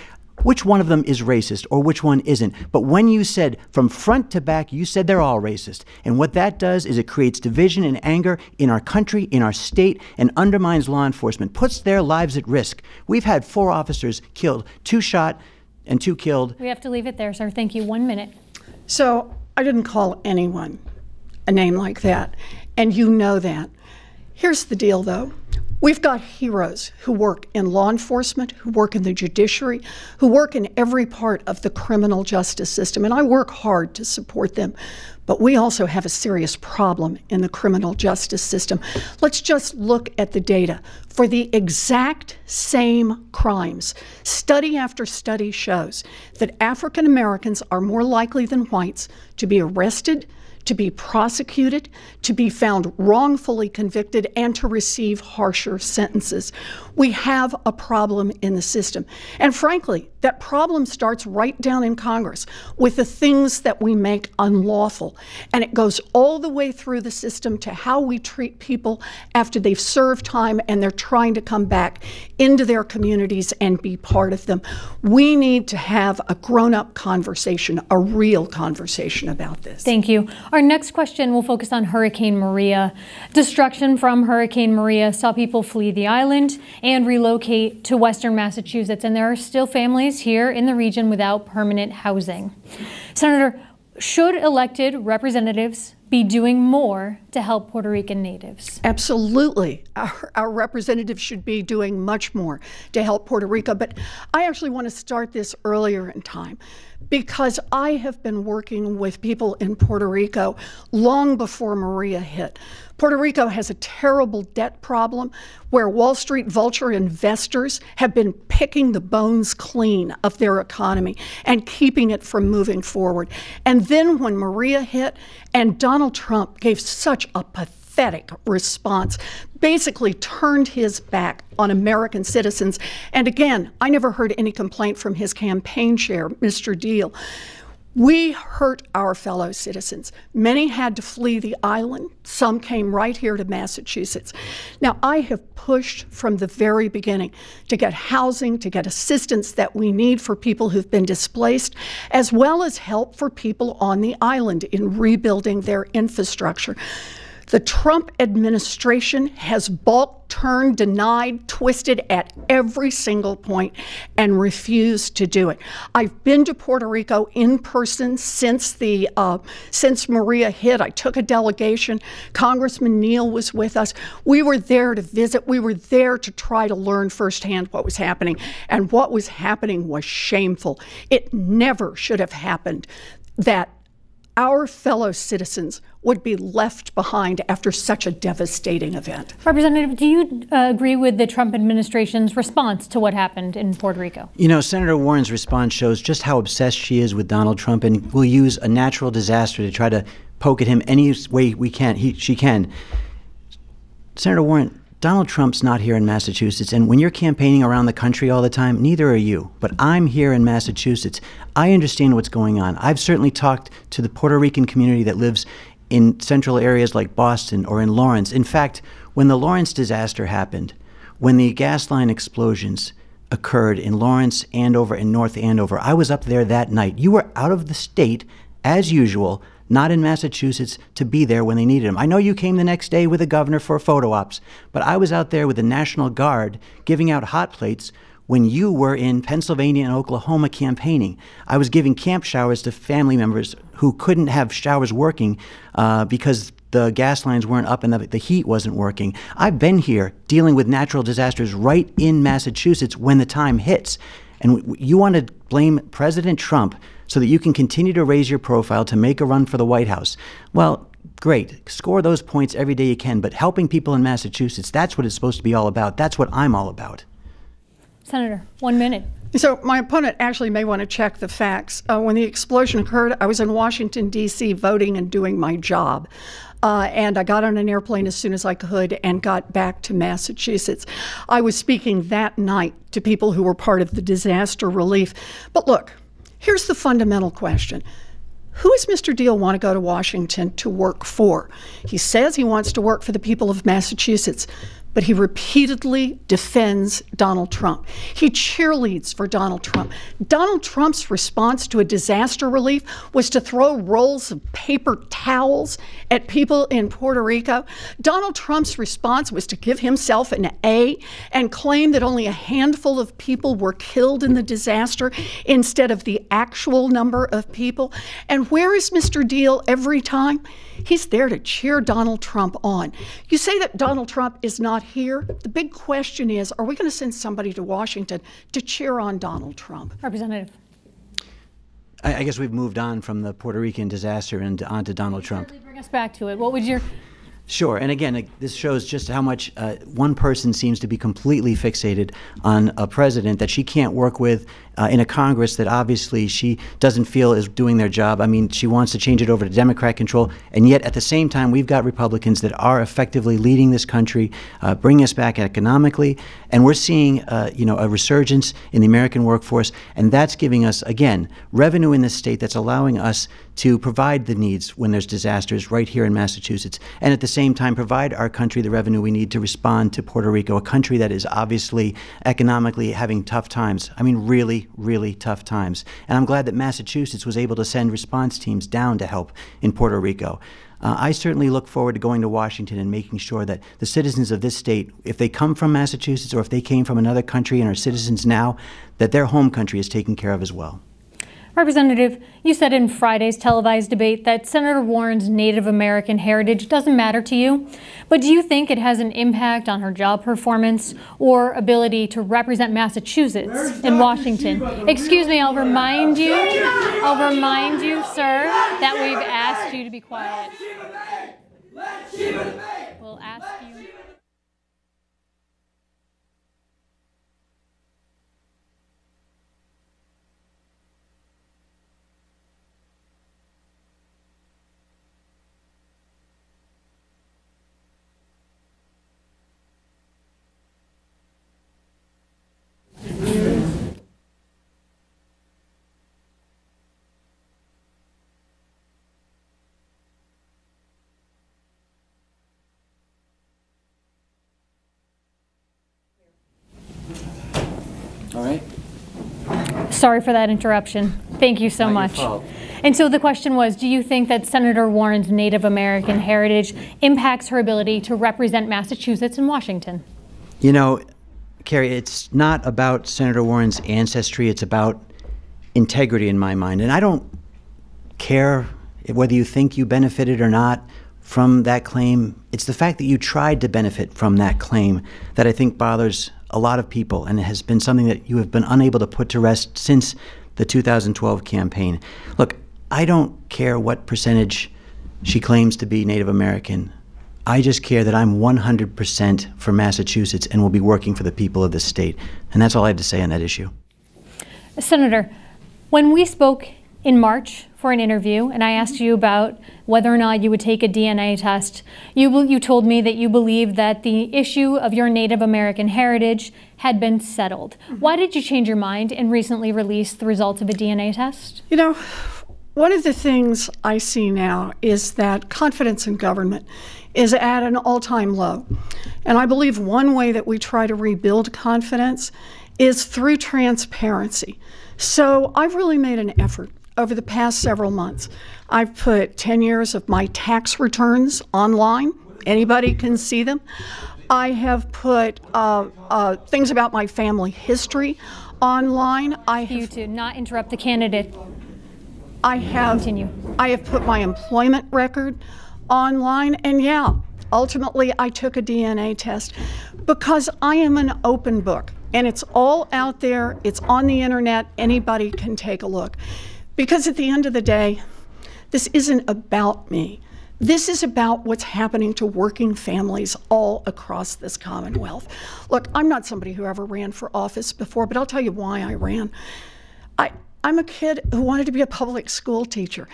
which one of them is racist or which one isn't? But when you said from front to back, you said they're all racist. And what that does is it creates division and anger in our country, in our state, and undermines law enforcement, puts their lives at risk. We've had 4 officers killed, 2 shot and 2 killed. We have to leave it there, sir. Thank you. 1 minute. So I didn't call anyone a name like that, and you know that. Here's the deal, though. We've got heroes who work in law enforcement, who work in the judiciary, who work in every part of the criminal justice system, and I work hard to support them. But we also have a serious problem in the criminal justice system. Let's just look at the data. For the exact same crimes, study after study shows that African Americans are more likely than whites to be arrested, to be prosecuted, to be found wrongfully convicted, and to receive harsher sentences. We have a problem in the system. And frankly, that problem starts right down in Congress with the things that we make unlawful. And it goes all the way through the system to how we treat people after they've served time and they're trying to come back into their communities and be part of them. We need to have a grown-up conversation, a real conversation about this. Thank you. Our next question will focus on Hurricane Maria. Destruction from Hurricane Maria saw people flee the island and relocate to Western Massachusetts, and there are still families here in the region without permanent housing. Senator, should elected representatives be doing more to help Puerto Rican natives? Absolutely. Our representatives should be doing much more to help Puerto Rico. But I actually want to start this earlier in time, because I have been working with people in Puerto Rico long before Maria hit. Puerto Rico has a terrible debt problem where Wall Street vulture investors have been picking the bones clean of their economy and keeping it from moving forward. And then when Maria hit, and Donald Trump gave such a pathetic response, basically turned his back on American citizens. And again, I never heard any complaint from his campaign chair, Mr. Diehl. We hurt our fellow citizens. Many had to flee the island. Some came right here to Massachusetts. Now, I have pushed from the very beginning to get housing, to get assistance that we need for people who've been displaced, as well as help for people on the island in rebuilding their infrastructure. The Trump administration has balked, turned, denied, twisted at every single point and refused to do it. I've been to Puerto Rico in person since Maria hit. I took a delegation. Congressman Neal was with us. We were there to visit. We were there to try to learn firsthand what was happening. And what was happening was shameful. It never should have happened that our fellow citizens would be left behind after such a devastating event. Representative, do you agree with the Trump administration's response to what happened in Puerto Rico? You know, Senator Warren's response shows just how obsessed she is with Donald Trump, and will use a natural disaster to try to poke at him any way she can. Senator Warren, Donald Trump's not here in Massachusetts, and when you're campaigning around the country all the time, neither are you. But I'm here in Massachusetts. I understand what's going on. I've certainly talked to the Puerto Rican community that lives in central areas like Boston or in Lawrence. In fact, when the Lawrence disaster happened, when the gas line explosions occurred in Lawrence, Andover, and North Andover, I was up there that night. You were out of the state, as usual, not in Massachusetts, to be there when they needed him. I know you came the next day with the governor for photo ops, but I was out there with the National Guard giving out hot plates when you were in Pennsylvania and Oklahoma campaigning. I was giving camp showers to family members who couldn't have showers working because the gas lines weren't up and the heat wasn't working. I've been here dealing with natural disasters right in Massachusetts when the time hits. And you want to blame President Trump so that you can continue to raise your profile to make a run for the White House. Well, great. Score those points every day you can. But helping people in Massachusetts, that's what it's supposed to be all about. That's what I'm all about. Senator, 1 minute. So my opponent actually may want to check the facts. When the explosion occurred, I was in Washington, D.C. voting and doing my job. And I got on an airplane as soon as I could and got back to Massachusetts. I was speaking that night to people who were part of the disaster relief. But look, here's the fundamental question. Who does Mr. Diehl want to go to Washington to work for? He says he wants to work for the people of Massachusetts, but he repeatedly defends Donald Trump. He cheerleads for Donald Trump. Donald Trump's response to a disaster relief was to throw rolls of paper towels at people in Puerto Rico. Donald Trump's response was to give himself an A and claim that only a handful of people were killed in the disaster instead of the actual number of people. And where is Mr. Diehl every time? He's there to cheer Donald Trump on. You say that Donald Trump is not here. The big question is, are we going to send somebody to Washington to cheer on Donald Trump? Representative. I guess we've moved on from the Puerto Rican disaster and on to Donald Trump. Bring us back to it. What would your... Sure. And again, this shows just how much one person seems to be completely fixated on a president that she can't work with in a Congress that obviously she doesn't feel is doing their job. I mean, she wants to change it over to Democrat control. And yet at the same time, we've got Republicans that are effectively leading this country, bringing us back economically. And we're seeing, a resurgence in the American workforce. And that's giving us, again, revenue in this state that's allowing us to provide the needs when there's disasters right here in Massachusetts. And at the same time, provide our country the revenue we need to respond to Puerto Rico, a country that is obviously economically having tough times. I mean, really, really tough times. And I'm glad that Massachusetts was able to send response teams down to help in Puerto Rico. I certainly look forward to going to Washington and making sure that the citizens of this state, if they come from Massachusetts or if they came from another country and are citizens now, that their home country is taken care of as well. Representative, you said in Friday's televised debate that Senator Warren's Native American heritage doesn't matter to you, but do you think it has an impact on her job performance or ability to represent Massachusetts in Washington? Excuse me, I'll remind you, sir, that we've asked you to be quiet. We'll ask you. All right. Sorry for that interruption. Thank you so much. And so the question was, do you think that Senator Warren's Native American heritage impacts her ability to represent Massachusetts in Washington? You know, Carrie, it's not about Senator Warren's ancestry. It's about integrity in my mind. And I don't care whether you think you benefited or not from that claim. It's the fact that you tried to benefit from that claim that I think bothers a lot of people, and it has been something that you have been unable to put to rest since the 2012 campaign. Look, I don't care what percentage she claims to be Native American. I just care that I'm 100% for Massachusetts and will be working for the people of this state. And that's all I have to say on that issue. Senator, when we spoke in March for an interview and I asked you about whether or not you would take a DNA test, you told me that you believed that the issue of your Native American heritage had been settled. Why did you change your mind and recently release the results of a DNA test? You know, one of the things I see now is that confidence in government is at an all-time low. And I believe one way that we try to rebuild confidence is through transparency. So I've really made an effort over the past several months. I've put 10 years of my tax returns online. Anybody can see them. I have put things about my family history online. You to not interrupt the candidate. Continue. I have put my employment record online, and yeah, ultimately I took a DNA test because I am an open book, and it's all out there. It's on the internet. Anybody can take a look. Because at the end of the day, this isn't about me. This is about what's happening to working families all across this Commonwealth. Look, I'm not somebody who ever ran for office before, but I'll tell you why I ran. I'm a kid who wanted to be a public school teacher.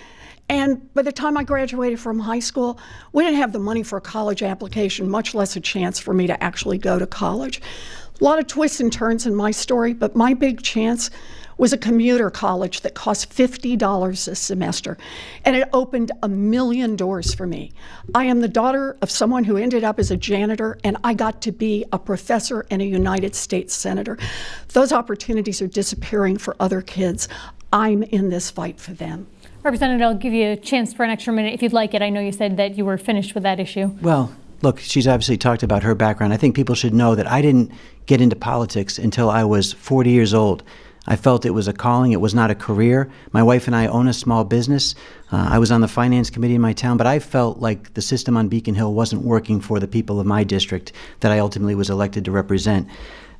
And by the time I graduated from high school, we didn't have the money for a college application, much less a chance for me to actually go to college. A lot of twists and turns in my story, but my big chance was a commuter college that cost $50 a semester, and it opened a million doors for me. I am the daughter of someone who ended up as a janitor, and I got to be a professor and a United States senator. Those opportunities are disappearing for other kids. I'm in this fight for them. Representative, I'll give you a chance for an extra minute if you'd like it. I know you said that you were finished with that issue. Well, look, she's obviously talked about her background. I think people should know that I didn't get into politics until I was 40 years old. I felt it was a calling. It was not a career. My wife and I own a small business. I was on the finance committee in my town, but I felt like the system on Beacon Hill wasn't working for the people of my district that I ultimately was elected to represent.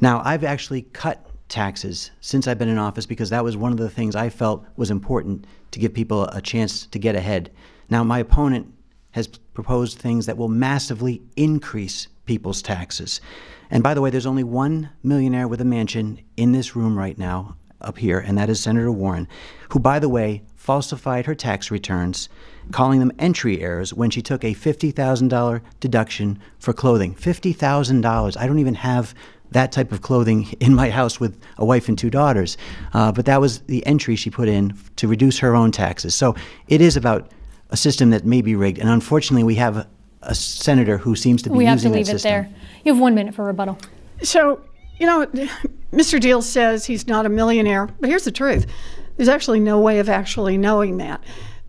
Now, I've actually cut taxes since I've been in office because that was one of the things I felt was important to give people a chance to get ahead. Now, my opponent has proposed things that will massively increase people's taxes. And by the way, there's only one millionaire with a mansion in this room right now, up here, and that is Senator Warren, who, by the way, falsified her tax returns, calling them entry errors when she took a $50,000 deduction for clothing. $50,000. I don't even have that type of clothing in my house with a wife and two daughters. But that was the entry she put in to reduce her own taxes. So it is about a system that may be rigged. And unfortunately, we have a senator who seems to be using that system. We have to leave it there. You have 1 minute for rebuttal. So, you know, Mr. Diehl says he's not a millionaire, but here's the truth. There's actually no way of actually knowing that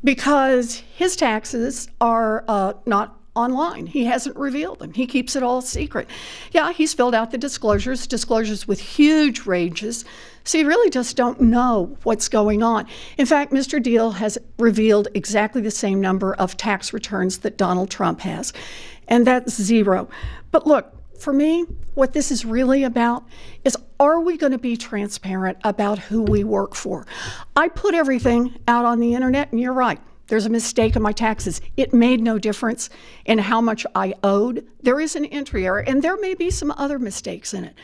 because his taxes are not online. He hasn't revealed them. He keeps it all secret. Yeah, he's filled out the disclosures with huge ranges, so you really just don't know what's going on. In fact, Mr. Diehl has revealed exactly the same number of tax returns that Donald Trump has, and that's 0. But look, for me, what this is really about is, are we going to be transparent about who we work for? I put everything out on the internet, and you're right. There's a mistake in my taxes. It made no difference in how much I owed. There is an entry error, and there may be some other mistakes in it.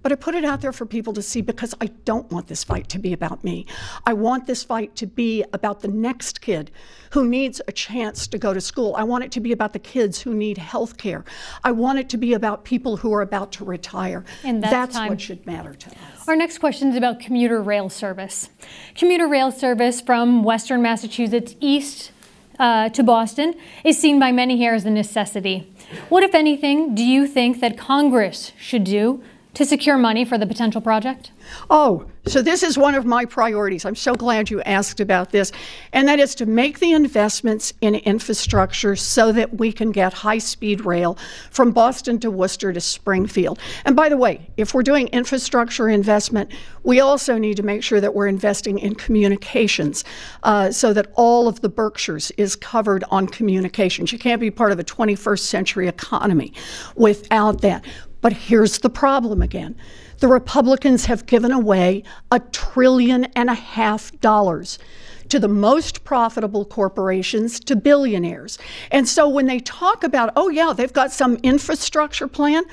But I put it out there for people to see because I don't want this fight to be about me. I want this fight to be about the next kid who needs a chance to go to school. I want it to be about the kids who need health care. I want it to be about people who are about to retire. And that's what should matter to us. Our next question is about commuter rail service. Commuter rail service from Western Massachusetts east to Boston is seen by many here as a necessity. What, if anything, do you think that Congress should do to secure money for the potential project? Oh, so this is one of my priorities. I'm so glad you asked about this. And that is to make the investments in infrastructure so that we can get high-speed rail from Boston to Worcester to Springfield. And by the way, if we're doing infrastructure investment, we also need to make sure that we're investing in communications so that all of the Berkshires is covered on communications. You can't be part of a 21st century economy without that. But here's the problem again. The Republicans have given away $1.5 trillion to the most profitable corporations, to billionaires. And so when they talk about, oh yeah, they've got some infrastructure plan,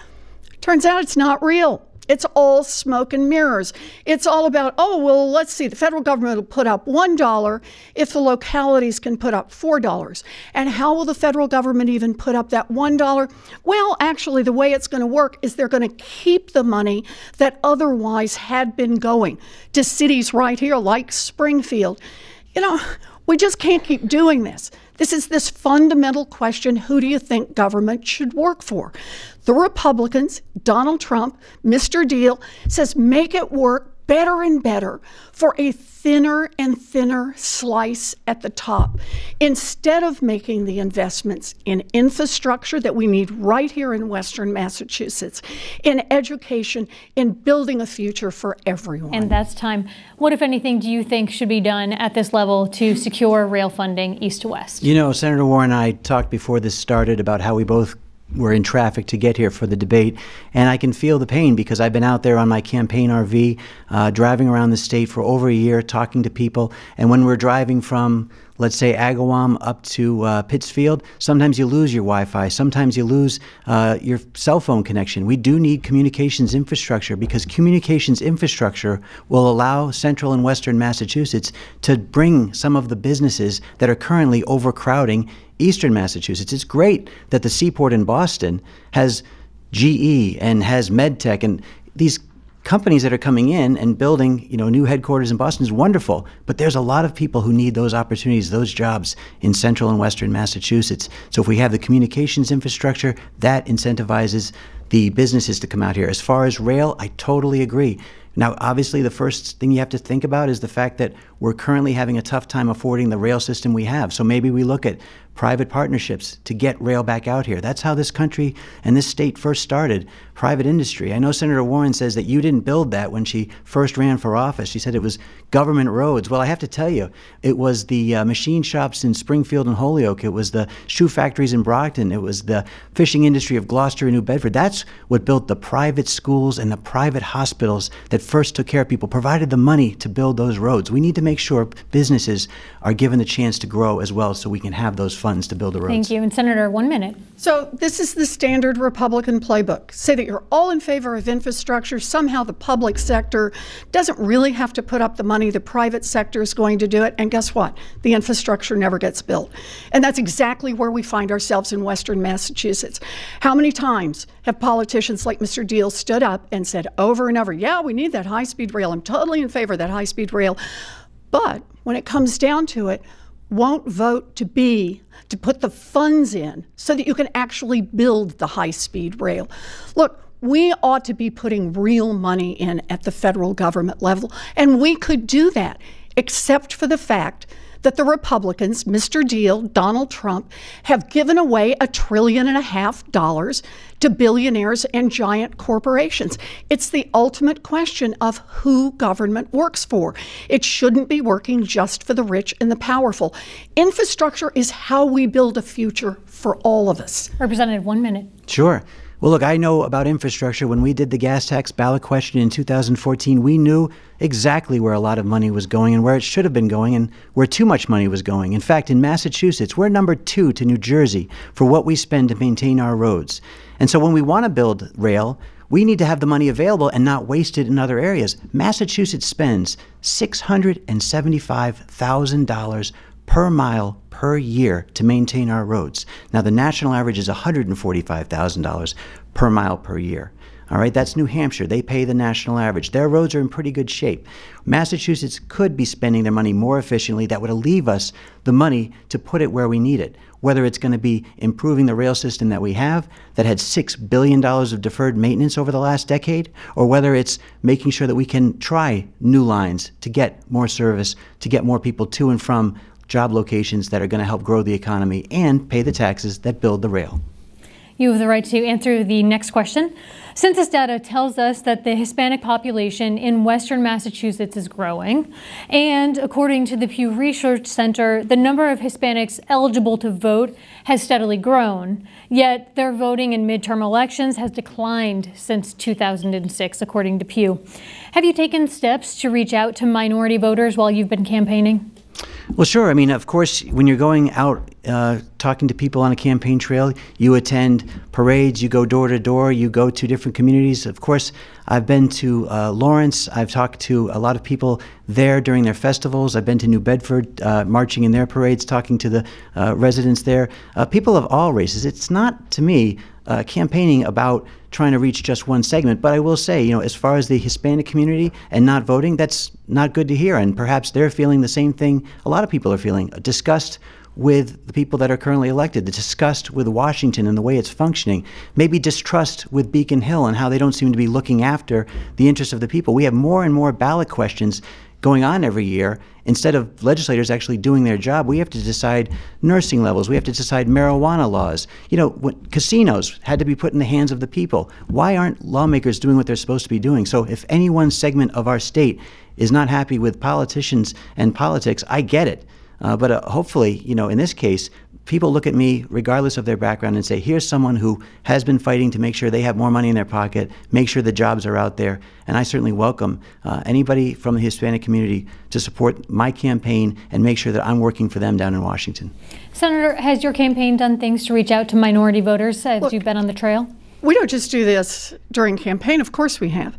turns out it's not real. It's all smoke and mirrors. It's all about, oh, well, let's see, the federal government will put up $1 if the localities can put up $4. And how will the federal government even put up that $1? Well, actually, the way it's going to work is they're going to keep the money that otherwise had been going to cities right here like Springfield. You know, we just can't keep doing this. This is this fundamental question, who do you think government should work for? The Republicans, Donald Trump, Mr. Diehl, says make it work better and better for a thinner and thinner slice at the top, instead of making the investments in infrastructure that we need right here in Western Massachusetts, in education, in building a future for everyone. And that's time. What, if anything, do you think should be done at this level to secure rail funding east to west? You know, Senator Warren and I talked before this started about how we both were in traffic to get here for the debate, and I can feel the pain because I've been out there on my campaign RV, driving around the state for over a year, talking to people, and when we're driving from, let's say, Agawam up to Pittsfield, sometimes you lose your Wi-Fi, sometimes you lose your cell phone connection. We do need communications infrastructure because communications infrastructure will allow central and western Massachusetts to bring some of the businesses that are currently overcrowding eastern Massachusetts. It's great that the seaport in Boston has GE and has MedTech and these companies that are coming in and building, new headquarters in Boston is wonderful, but there's a lot of people who need those opportunities, those jobs in central and western Massachusetts. So if we have the communications infrastructure, that incentivizes the businesses to come out here. As far as rail, I totally agree. Now, obviously, the first thing you have to think about is the fact that we're currently having a tough time affording the rail system we have. So maybe we look at private partnerships to get rail back out here. That's how this country and this state first started, private industry. I know Senator Warren says that you didn't build that when she first ran for office. She said it was government roads. Well, I have to tell you, it was the machine shops in Springfield and Holyoke. It was the shoe factories in Brockton. It was the fishing industry of Gloucester and New Bedford. That's what built the private schools and the private hospitals that first took care of people, provided the money to build those roads. We need to make sure businesses are given the chance to grow as well so we can have those funds to build the roads. Thank you. And Senator, 1 minute. So this is the standard Republican playbook. Say that you're all in favor of infrastructure. Somehow the public sector doesn't really have to put up the money. The private sector is going to do it. And guess what? The infrastructure never gets built. And that's exactly where we find ourselves in Western Massachusetts. How many times have politicians like Mr. Diehl stood up and said over and over, yeah, we need that high-speed rail. I'm totally in favor of that high-speed rail. But when it comes down to it, won't vote to put the funds in so that you can actually build the high-speed rail. Look, we ought to be putting real money in at the federal government level, and we could do that, except for the fact that the Republicans, Mr. Diehl, Donald Trump, have given away $1.5 trillion to billionaires and giant corporations. It's the ultimate question of who government works for. It shouldn't be working just for the rich and the powerful. Infrastructure is how we build a future for all of us. Representative, 1 minute. Sure. Well, look, I know about infrastructure. When we did the gas tax ballot question in 2014, we knew exactly where a lot of money was going and where it should have been going and where too much money was going. In fact, in Massachusetts, we're number 2 to New Jersey for what we spend to maintain our roads. And so when we want to build rail, we need to have the money available and not waste it in other areas. Massachusetts spends $675,000 per mile per year to maintain our roads. Now, the national average is $145,000 per mile per year. All right, that's New Hampshire. They pay the national average. Their roads are in pretty good shape. Massachusetts could be spending their money more efficiently. That would leave us the money to put it where we need it, whether it's going to be improving the rail system that we have that had $6 billion of deferred maintenance over the last decade, or whether it's making sure that we can try new lines to get more service, to get more people to and from job locations that are going to help grow the economy and pay the taxes that build the rail. You have the right to answer the next question. Census data tells us that the Hispanic population in Western Massachusetts is growing. And according to the Pew Research Center, the number of Hispanics eligible to vote has steadily grown. Yet their voting in midterm elections has declined since 2006, according to Pew. Have you taken steps to reach out to minority voters while you've been campaigning? Well, sure. I mean, of course, when you're going out talking to people on a campaign trail, you attend parades, you go door to door, you go to different communities. Of course, I've been to Lawrence. I've talked to a lot of people there during their festivals. I've been to New Bedford, marching in their parades, talking to the residents there. People of all races. It's not, to me, campaigning about trying to reach just one segment. But I will say, as far as the Hispanic community and not voting, that's not good to hear. And perhaps they're feeling the same thing a lot of people are feeling, disgust with the people that are currently elected, the disgust with Washington and the way it's functioning, maybe distrust with Beacon Hill and how they don't seem to be looking after the interests of the people. We have more and more ballot questions going on every year. Instead of legislators actually doing their job, we have to decide nursing levels. We have to decide marijuana laws. You know, casinos had to be put in the hands of the people. Why aren't lawmakers doing what they're supposed to be doing? So if any one segment of our state is not happy with politicians and politics, I get it. But hopefully, you know, in this case, people look at me regardless of their background and say, here's someone who has been fighting to make sure they have more money in their pocket, make sure the jobs are out there. And I certainly welcome anybody from the Hispanic community to support my campaign and make sure that I'm working for them down in Washington. Senator, has your campaign done things to reach out to minority voters as you've been on the trail? We don't just do this during campaign, of course we have,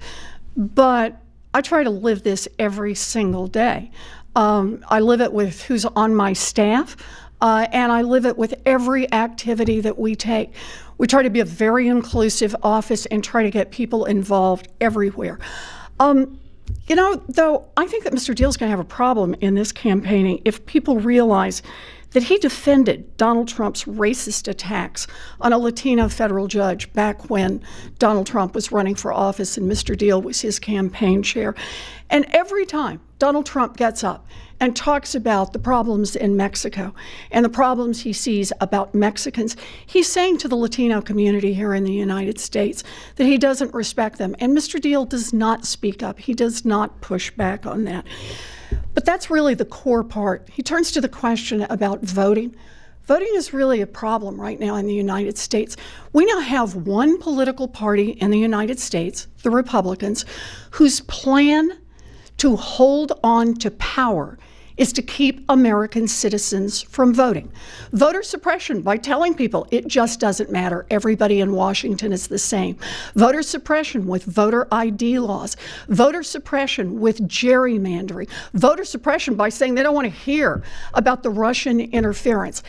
but I try to live this every single day. I live it with who's on my staff, and I live it with every activity that we take. We try to be a very inclusive office and try to get people involved everywhere. You know, though, I think that Mr. Diehl's going to have a problem in this campaigning if people realize that he defended Donald Trump's racist attacks on a Latino federal judge back when Donald Trump was running for office and Mr. Diehl was his campaign chair. And every time Donald Trump gets up and talks about the problems in Mexico and the problems he sees about Mexicans, he's saying to the Latino community here in the United States that he doesn't respect them. And Mr. Diehl does not speak up. He does not push back on that. But that's really the core part. He turns to the question about voting. Voting is really a problem right now in the United States. We now have one political party in the United States, the Republicans, whose plan to hold on to power is to keep American citizens from voting. Voter suppression by telling people it just doesn't matter. Everybody in Washington is the same. Voter suppression with voter ID laws. Voter suppression with gerrymandering. Voter suppression by saying they don't want to hear about the Russian interference.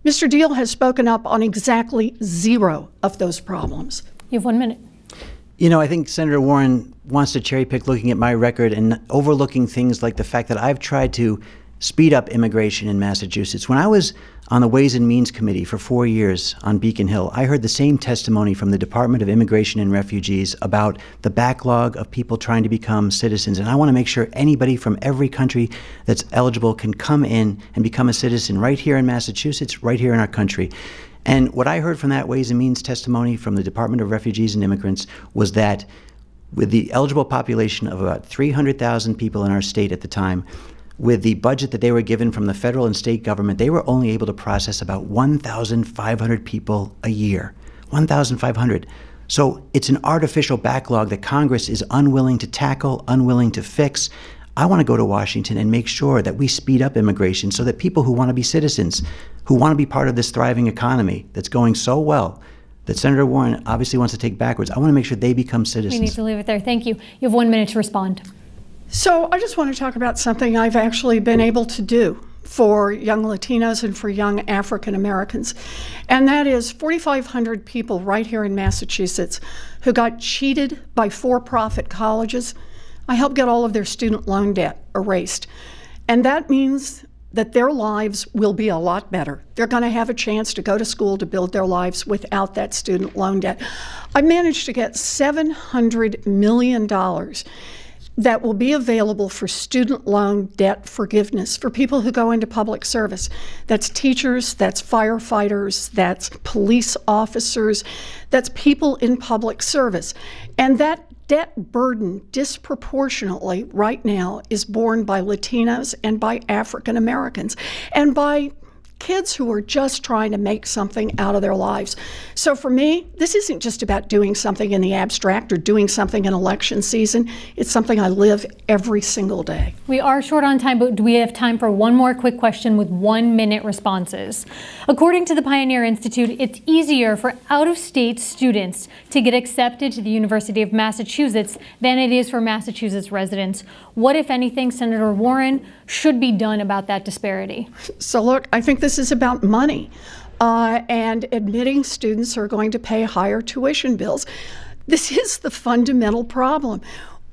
Mr. Diehl has spoken up on exactly zero of those problems. You have 1 minute. You know, I think Senator Warren wants to cherry pick looking at my record and overlooking things like the fact that I've tried to speed up immigration in Massachusetts. When I was on the Ways and Means Committee for 4 years on Beacon Hill, I heard the same testimony from the Department of Immigration and Refugees about the backlog of people trying to become citizens. And I want to make sure anybody from every country that's eligible can come in and become a citizen right here in Massachusetts, right here in our country. And what I heard from that Ways and Means testimony from the Department of Refugees and Immigrants was that with the eligible population of about 300,000 people in our state at the time, with the budget that they were given from the federal and state government, they were only able to process about 1,500 people a year. 1,500. So it's an artificial backlog that Congress is unwilling to tackle, unwilling to fix. I want to go to Washington and make sure that we speed up immigration so that people who want to be citizens, who want to be part of this thriving economy that's going so well, that Senator Warren obviously wants to take backwards, I want to make sure they become citizens. We need to leave it there. Thank you. You have 1 minute to respond. So I just want to talk about something I've actually been able to do for young Latinos and for young African Americans. And that is 4,500 people right here in Massachusetts who got cheated by for-profit colleges. I helped get all of their student loan debt erased. And that means that their lives will be a lot better. They're going to have a chance to go to school to build their lives without that student loan debt. I managed to get $700 million that will be available for student loan debt forgiveness for people who go into public service. That's teachers, that's firefighters, that's police officers, that's people in public service. And that debt burden disproportionately right now is borne by Latinos and by African Americans and by kids who are just trying to make something out of their lives. So for me, this isn't just about doing something in the abstract or doing something in election season. It's something I live every single day. We are short on time, but do we have time for one more quick question with 1 minute responses? According to the Pioneer Institute, it's easier for out-of-state students to get accepted to the University of Massachusetts than it is for Massachusetts residents. What, if anything, Senator Warren, should be done about that disparity? So look, I think this is about money and admitting students are going to pay higher tuition bills. This is the fundamental problem.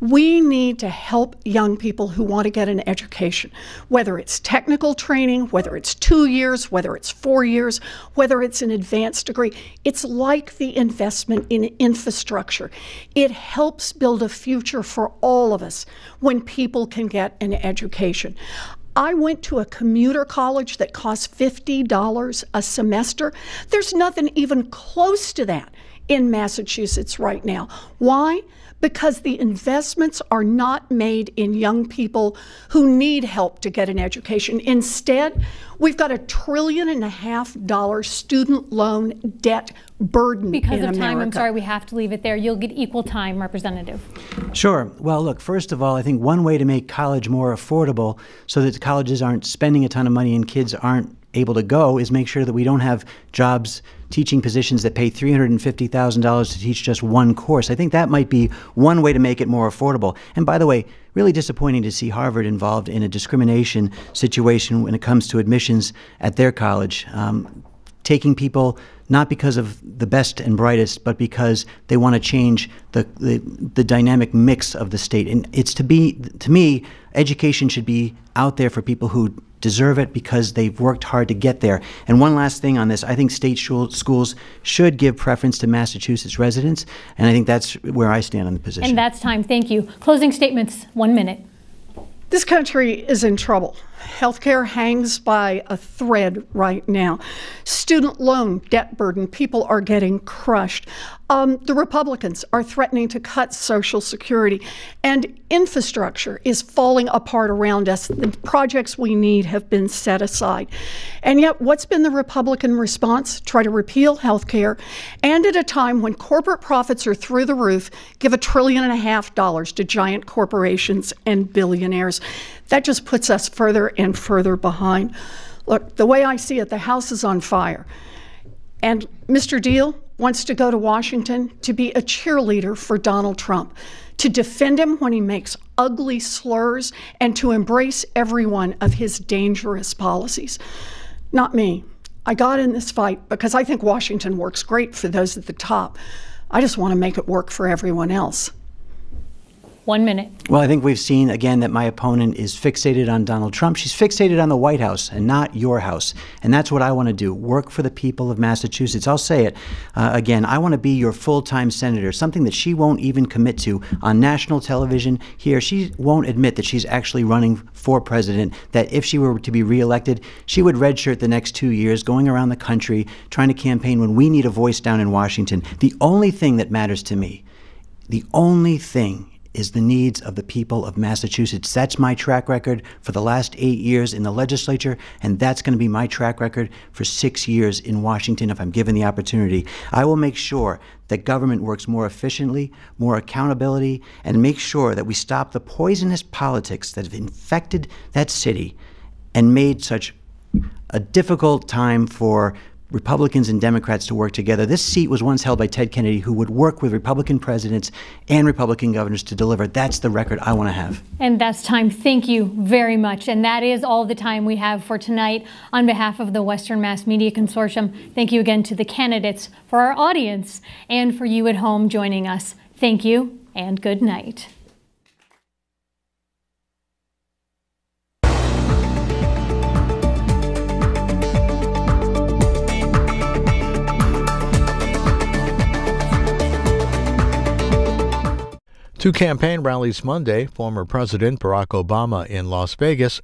We need to help young people who want to get an education, whether it's technical training, whether it's 2 years, whether it's 4 years, whether it's an advanced degree. It's like the investment in infrastructure. It helps build a future for all of us when people can get an education. I went to a commuter college that costs $50 a semester. There's nothing even close to that in Massachusetts right now. Why? Because the investments are not made in young people who need help to get an education. Instead, we've got $1.5 trillion student loan debt burden because in of time, America. I'm sorry, we have to leave it there. You'll get equal time, Representative. Sure. Well, look, first of all, I think one way to make college more affordable so that colleges aren't spending a ton of money and kids aren't able to go is make sure that we don't have jobs, teaching positions that pay $350,000 to teach just one course. I think that might be one way to make it more affordable. And by the way, really disappointing to see Harvard involved in a discrimination situation when it comes to admissions at their college, taking people not because of the best and brightest, but because they want to change the dynamic mix of the state. And it's to me, education should be out there for people who deserve it because they've worked hard to get there. And one last thing on this, I think state schools should give preference to Massachusetts residents, and I think that's where I stand on the position. And that's time. Thank you. Closing statements, 1 minute. This country is in trouble. Healthcare hangs by a thread right now. Student loan debt burden, people are getting crushed. The Republicans are threatening to cut Social Security, and infrastructure is falling apart around us. The projects we need have been set aside. And yet, what's been the Republican response? Try to repeal healthcare, and at a time when corporate profits are through the roof, give $1.5 trillion to giant corporations and billionaires. That just puts us further and further behind. Look, the way I see it, the House is on fire. And Mr. Diehl wants to go to Washington to be a cheerleader for Donald Trump, to defend him when he makes ugly slurs, and to embrace every one of his dangerous policies. Not me. I got in this fight because I think Washington works great for those at the top. I just want to make it work for everyone else. 1 minute. Well, I think we've seen, again, that my opponent is fixated on Donald Trump. She's fixated on the White House and not your house. And that's what I want to do, work for the people of Massachusetts. I'll say it again, I want to be your full-time senator, something that she won't even commit to on national television here. She won't admit that she's actually running for president, that if she were to be reelected, she would redshirt the next 2 years, going around the country, trying to campaign when we need a voice down in Washington. The only thing that matters to me, the only thing is the needs of the people of Massachusetts. That's my track record for the last 8 years in the legislature, and that's going to be my track record for 6 years in Washington if I'm given the opportunity. I will make sure that government works more efficiently, more accountability, and make sure that we stop the poisonous politics that have infected that city and made such a difficult time for Republicans and Democrats to work together. This seat was once held by Ted Kennedy, who would work with Republican presidents and Republican governors to deliver. That's the record I want to have. And that's time. Thank you very much. And that is all the time we have for tonight. On behalf of the Western Mass Media Consortium, thank you again to the candidates, for our audience, and for you at home joining us. Thank you and good night. Two campaign rallies Monday, former President Barack Obama in Las Vegas